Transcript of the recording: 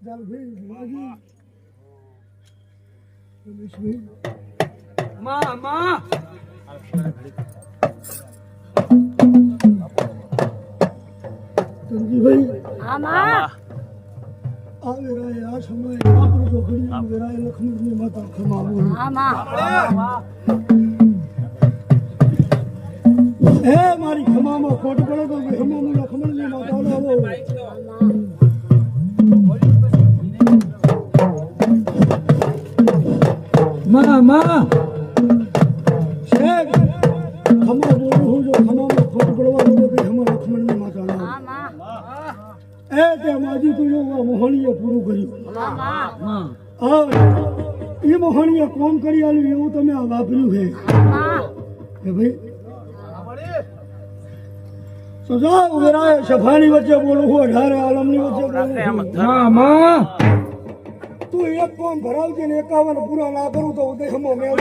ચાલ ભાઈ લાગી રમેશભાઈ માં ધનજીભાઈ આમાં આ વેરાય આ સમય આપણું તો ઘડી વેરાય લક્ષ્મણની માતા ખમાવું આમાં હે મારી ખમામાં ખોટ પડે તો ખમામાં લક્ષ્મણની માતા લાવો માં શેખ ખમા બોલું હું જો ખમામાં ખોટ પડવાનું તો હમા લક્ષ્મણની માતા લાવો આમાં એ તે માજી તું જો મોહણીએ પૂરું કર્યું આમાં હા એ મોહણીએ કોમ કરી આલ્યું એવું તમે આ વાપર્યું છે આમાં હે ભાઈ સજા ઉગરાય સફાની વચ્ચે બોલું હું 18 આલમની વચ્ચે બોલું માં તું એક કોમ ભરાવજે ને 51 પૂરા ના કરું તો ઉદય હમો મેળ